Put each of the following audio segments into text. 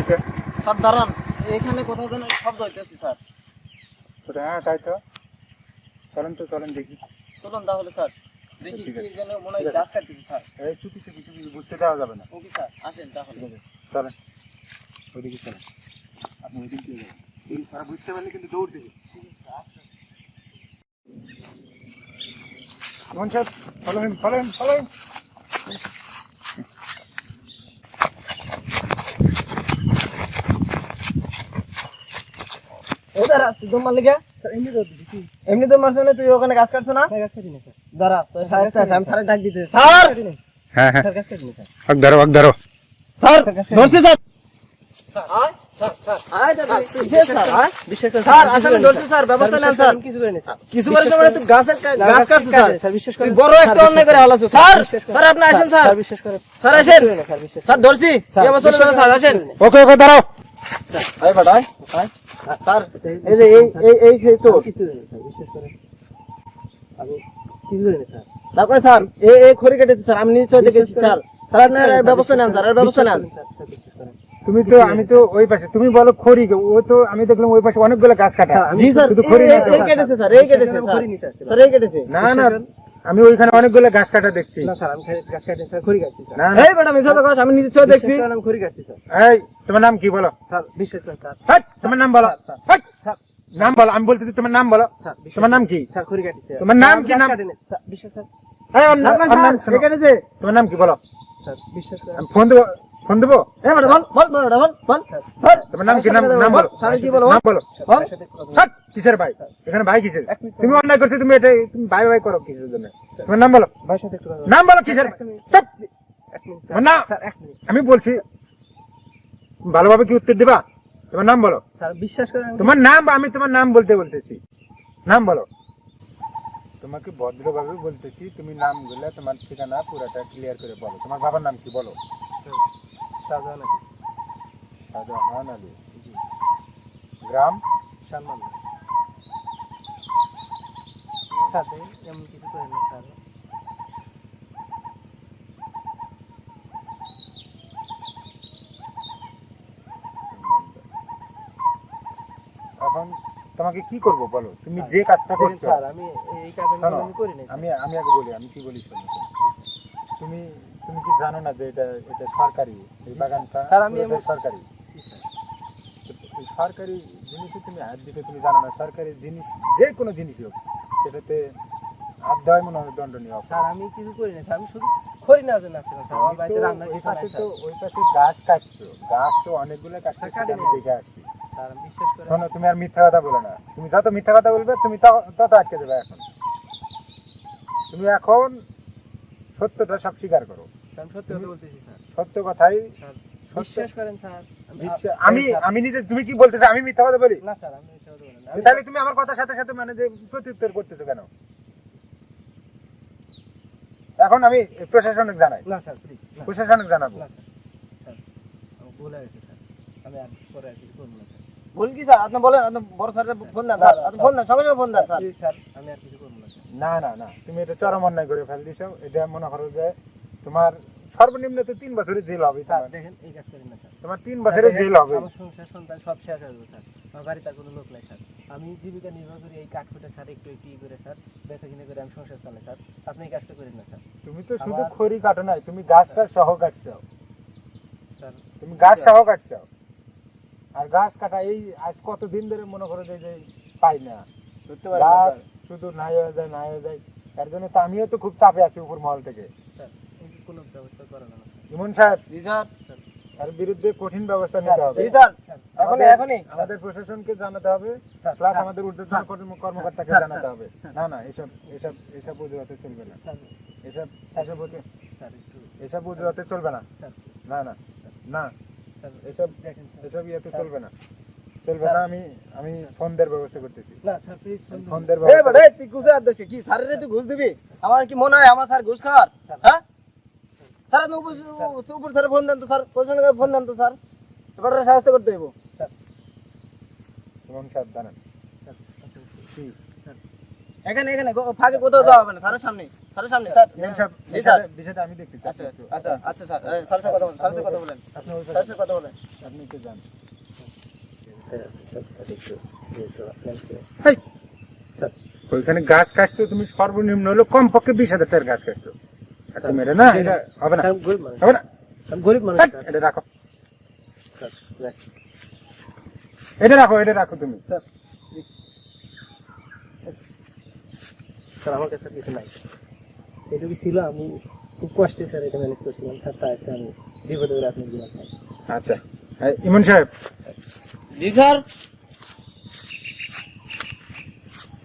আছে স্যার দাঁড়ান, এখানে কোথাও যেন শব্দ হইতেছে স্যার। হ্যাঁ তাই তো, চলেন দেখি। চলুন তাহলে স্যার, দেখি ঠিক আছে। কি যেন মনে হয় গাছ কাটতেছে স্যার। এই চুপি বুঝতে দেওয়া যাবে না। ওকে স্যার, আসেন তাহলে। চলেন ওইদিকে চলেন, আপনি ওইদিকে দিয়ে যাবেন। এই সারা বুঝতে পারলে কিন্তু দৌড় দেবে। ইমন সাহেব ফলো হিম। দাঁড়া, তুই দম মারলি কে? এমনি দম মারছ না, তুই ওখানে গাছ কাটছ না? দাঁড়া, তোর সাহসটা আছে, আমি স্যারের ডাক দিতে। স্যার! হ্যাঁ স্যার গাছ কাটিনি স্যার। ধরো স্যার ধরছি স্যার। স্যার আয় দাদা, স্যার আয় বিশ্বাস করেন স্যার, আসলে ধরছি স্যার, ব্যবস্থা নেন স্যার। কিছু করেনি স্যার, কিছু করেন মানে তুই গাছ কাটছ স্যার বিশ্বাস করেন। তুই বড় একটা অন্যায় করে হালাছো স্যার। স্যার আপনি আসেন স্যার, বিশ্বাস করেন স্যার, আসেন স্যার, ধরছি কি অবস্থা হলো স্যার, আসেন। ওকে দাঁড়াও। আয় বাড়াই আয় স্যার, এই যে এই সেই চোর। কিছু করেনি স্যার, বিশ্বাস করেন, আমি কিছু করিনি স্যার। তারপরে স্যার এই খড়ি কেটেছে স্যার, আমি নিশ্চয় দেখেছি স্যার। স্যার আপনার ব্যবস্থা নেন স্যার, ব্যবস্থা নেন। আমি তো ওই পাশে, তুমি বলো খড়ি, ও তো আমি দেখলাম ওই পাশে অনেকগুলো গাছ কাটা। জি স্যার, শুধু খড়ি না, এই কেটেছে স্যার, এই কেটেছে স্যার, স্যার এই কেটেছে। না আমি ওইখানে অনেকগুলো গাছ কাটা দেখছি। না স্যার, আমি গাছ কাটিনি স্যার, খড়ি কাটছি স্যার। এই বেটা মিছা কথা কস, আমি নিজে চোখে দেখছি। আমি খড়ি কাটছি স্যার। এই তোমার নাম কি বলো? স্যার বিশ্বাস করেন স্যার। হাট, তোমার নাম বলো। হাট, স্যার নাম বলো, আমি বলতেছি তোমার নাম বলো। তোমার নাম কি? স্যার খড়ি কাটছি স্যার। তোমার নাম কি? নাম স্যার বিশ্বাস করেন। এই ওর নাম শোনো। এই কেটেছে তোমার নাম কি বলো? স্যার বিশ্বাস করেন। আমি ফোন দেবো। এই বেটা বল স্যার। তোমার নাম কি? নাম বলো। স্যার কি বলো? নাম বলো। বল। হাট, কিসের ভাই? এখানে ভাই কিসের? তুমি অন্যায় করছো, তুমি ভাই করো কিসের জন্য? তোমার নাম বলো। ভাইয়ের সাথে একটু কথা বল। নাম বলো কিসের? চুপ। তোমার নাম? স্যার এক মিনিট আমি বলছি, ভালোভাবে কি উত্তর দিবা? তোমার নাম বলো। স্যার বিশ্বাস করেন। তোমার নাম, আমি তোমার নাম বলতেছি, নাম বলো। তোমাকে ভদ্রভাবে বলতেছি, তুমি নাম গুলা, তোমার ঠিকানা পুরাটা ক্লিয়ার করে বলো। তোমার বাবার নাম কি বলো? শাহজাহান আলী। শাহজাহান আলী। জি। গ্রাম? সালমান। স্যার এমন কিছু করেন না স্যার। এখন তোমাকে কি করব বলো? তুমি যে কাজটা করছো। স্যার আমি এই কাজটা আমি করি না। আমি আগে বলি, আমি কি বলি শোনো। তুমি কি জানো না যে এটা সরকারি, এই বাগানটা স্যার আমি সরকারি। সরকারি জিনিসে তুমি হাত দিতে তুমি জানো না? সরকারি জিনিস যে কোনো জিনিস হোক, সেটাতে হাত দেওয়াই মনে হয় দণ্ডনীয়। স্যার আমি কিছু করি না স্যার, আমি শুধু খড়ি নেওয়ার জন্য আসছিলাম স্যার। আমার বাড়িতে রান্না ওই পাশে গাছ কাটছো, গাছ তো অনেকগুলো কাটছো, আমি দেখে আসছি। স্যার আমি বিশ্বাস করি। শোনো, তুমি আর মিথ্যা কথা বলো না। তুমি যত মিথ্যা কথা বলবে, তুমি তত আটকে দেবে। তুমি এখন সত্যটা সব স্বীকার করো। আমি সত্যি কথা বলতেছি স্যার। সত্য কথাই বিশ্বাস করেন স্যার। আমি নিজে, তুমি কি বলতেছো আমি মিথ্যা কথা বলি? না স্যার, আমি মিথ্যা কথা বলি না। তাহলে তুমি আমার কথার সাথে সাথে মানে যে প্রত্যুত্তর করতেছো কেন? এখন আমি প্রশাসনিক জানাই। না স্যার প্লিজ, প্রশাসনিক জানাবো। না স্যার, স্যার আমি ভুলে গেছি স্যার। আমি আর পরে আর কিছু করব না স্যার। বল কি স্যার? আপনি বলেন, আপনি বড় স্যারের ফোন দেন স্যার। আপনি ফোন দেন, সঙ্গে সঙ্গে ফোন দেন স্যার। প্লিজ স্যার, আমি আর কিছু করব না স্যার। না তুমি এটা চরম অন্যায় করে ফেল দিছো। এটা মনে করো যে তোমার সর্বনিম্ন তো 3 বছরের জেল হবে। স্যার দেখেন, এই কাজ করেন না স্যার। তোমার 3 বছরের জেল হবে। আমার সংসার সন্তান সব শেষ হয়ে যাবে স্যার। আমার বাড়িতে কোনো লোক নাই স্যার। আমি জীবিকা নির্বাহ করি এই কাঠকুটা স্যার, একটু করে স্যার বেচা কিনে করে আমি সংসার চালাই স্যার। আপনি এই কাজটা করেন না স্যার। তুমি তো শুধু খড়ি কাটো নাই, তুমি গাছটা সহ কাটছো স্যার। তুমি গাছ সহ কাটছো। আর গাছ কাটা এই আজ কতদিন ধরে মনে করো যে পাই না, গাছ শুধু নাই হয়ে যায়। তার জন্য তো আমিও তো খুব চাপে আছি উপর মহল থেকে। স্যার কোনো ব্যবস্থা করা না স্যার। ইমন সাহেব, জি স্যার, তার বিরুদ্ধে কঠিন ব্যবস্থা নিতে হবে। জি স্যার, এখনই আমাদের প্রশাসনকে জানাতে হবে, প্লাস আমাদের ঊর্ধ্বতন কর্মকর্তাকে জানাতে হবে। না এসব অজুহাতে চলবে না। এসব অজুহাতে চলবে না। না এসব ইয়েতে চলবে না। আমি ফোন দেওয়ার ব্যবস্থা করতেছি। না স্যার প্লিজ ফোন দেওয়ার ব্যবস্থা। এই তুই ঘুষ আদেশ কি স্যারের তুই ঘুষ দিবি? আমার কি মনে হয় আমার স্যার ঘুষ খাওয়ার? হ্যাঁ স্যার, আপনি উপর স্যার ফোন দেন তো স্যার, প্রশাসনকে ফোন দেন তো স্যার, এবারে সাহায্য করতে হইব স্যার। ইমন সাহেব জানেন এখানে ফাঁকে কোথাও যাওয়া হবে না স্যারের সামনে। স্যারের সামনে স্যার ইমাম সাহেব জি স্যার বিষয়টা আমি দেখতে চাই। আচ্ছা আচ্ছা আচ্ছা স্যার স্যারের সাথে কথা বলেন স্যারের সাথে কথা বলেন আপনি ওই স্যারের সাথে কথা বলেন আপনি একটু যান। হেই, ওইখানে গাছ কাটছো তুমি সর্বনিম্ন হলো কমপক্ষে 20,000 টাকার গাছ কাটছো। আর তুমি এটা না এটা হবে না স্যার গরিব মানুষ হবে না আমি গরিব মানুষ হাট, স্যার। এটা রাখো স্যার, রাখ। এটা রাখো তুমি। স্যার আমার কাছে আর কিছু নাই এটুকু ছিল আমি খুব কষ্টে স্যার এটা ম্যানেজ করছিলাম স্যার তাই আজকে আমি বিপদে করে আপনি দিলাম স্যার আচ্ছা এই, ইমন সাহেব জি স্যার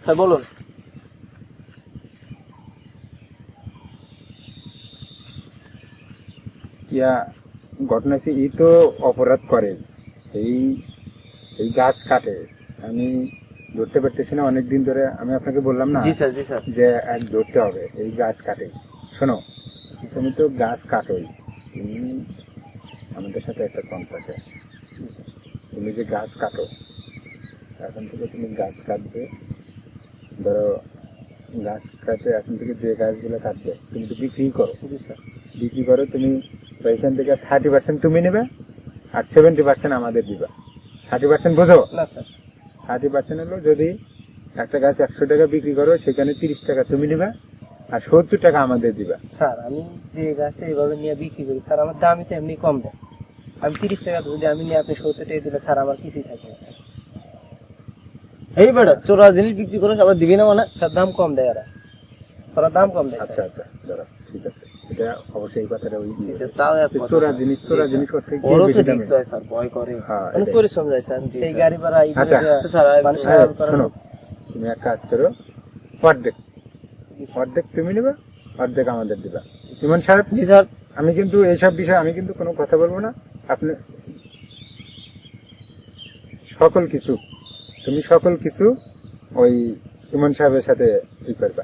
স্যার বলুন ইয়া ঘটনা হচ্ছে ই তো অপরাধ করে এই এই গাছ কাটে। আমি ধরতে পারতেছি না অনেকদিন ধরে, আমি আপনাকে বললাম না জি স্যার জি স্যার যে এক ধরতে হবে এই গাছ কাটে। শোনো তুমি তো গাছ কাটোই, তুমি আমাদের সাথে একটা কন্ট্রাক্ট আছে। তুমি যে গাছ কাটো এখন থেকে তুমি গাছ কাটবে, ধরো গাছ কাটে এখন থেকে যে গাছগুলো কাটবে তুমি তো বিক্রি করো, জি স্যার বিক্রি করো তুমি, তো এখান থেকে 30% তুমি নেবে আর 70% আমাদের দিবা। 30% বোঝো? না স্যার 30% হলো যদি একটা গাছ 100 টাকা বিক্রি করো সেখানে 30 টাকা তুমি নেবে আর 70 টাকা আমাদের দিবা। স্যার আমি যে গাছটা এইভাবে নিয়ে বিক্রি করি স্যার আমার দামই তো এমনি কম দেয় আমি 30 টাকা যদি আমি নিয়ে আপনি 70 টাকা দিলে স্যার আমার কিছুই থাকবে না স্যার এই বেটা চোরা জিনিস বিক্রি করে আবার দিবি না মানে স্যার দাম কম দেয় ওরা দাম কম দেয় আচ্ছা আচ্ছা দাঁড়া ঠিক আছে, এটা অবশ্যই এই কথাটা ওই দিয়ে স্যার তাও এক কথা, চোরা স্যার। জিনিস করতে গিয়ে বড় তো বেশি দামে। রিস্ক হয় স্যার ভয় করে হ্যাঁ, অনেক এটাই। পরিশ্রম যায় স্যার এই গাড়ি ভাড়া এই আচ্ছা। স্যার মানুষ এই, শোনো তুমি এক কাজ করো, অর্ধেক অর্ধেক তুমি নেবে অর্ধেক আমাদের দিবা। ইমন সাহেব জি স্যার আমি কিন্তু এইসব বিষয়ে আমি কিন্তু কোনো কথা বলবো না। আপনি সকল কিছু ওই ইমন সাহেবের সাথে ই করবা,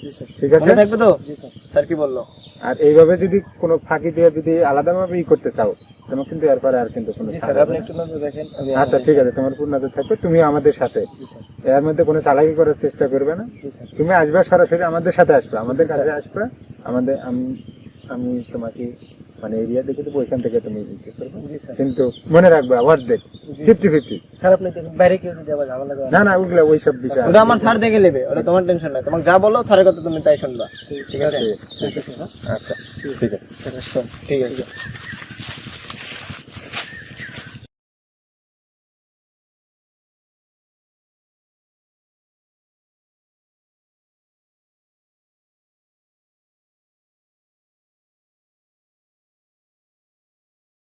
জি স্যার ঠিক আছে? মনে থাকবে তো জি স্যার স্যার কি বললো আর এইভাবে যদি কোনো ফাঁকি দিয়ে যদি আলাদাভাবে ই করতে চাও তোমার কিন্তু এরপরে আর কিন্তু কোনো জি ছাড় স্যার হবে আপনি না। একটু নজর রাখেন আমি আচ্ছা ঠিক আছে, তোমার পূর্ণ নজর থাকবে, তুমি আমাদের সাথে জি স্যার এর মধ্যে কোনো চালাকি করার চেষ্টা করবে না। জি স্যার তুমি আসবে সরাসরি আমাদের সাথে আসবে, আমাদের জি, কাছে স্যার। আসবে, আমাদের আমি তোমাকে মানে এরিয়া দেখে দেবো, ওইখান থেকে তুমি ই করবে। জি স্যার কিন্তু মনে রাখবে অর্ধেক জি। 50-50। স্যার আপনি দেখুন বাইরে কেউ যদি আবার ঝামেলা করে না না ওগুলো ওইসব বিষয় ওটা আমার স্যার দেখে নেবে ওটা তোমার টেনশন নাই তোমাকে যা বলো স্যারের কথা তুমি তাই শুনবা ঠিক আছে ঠিক আছে। আচ্ছা ঠিক আছে। স্যার ঠিক আছে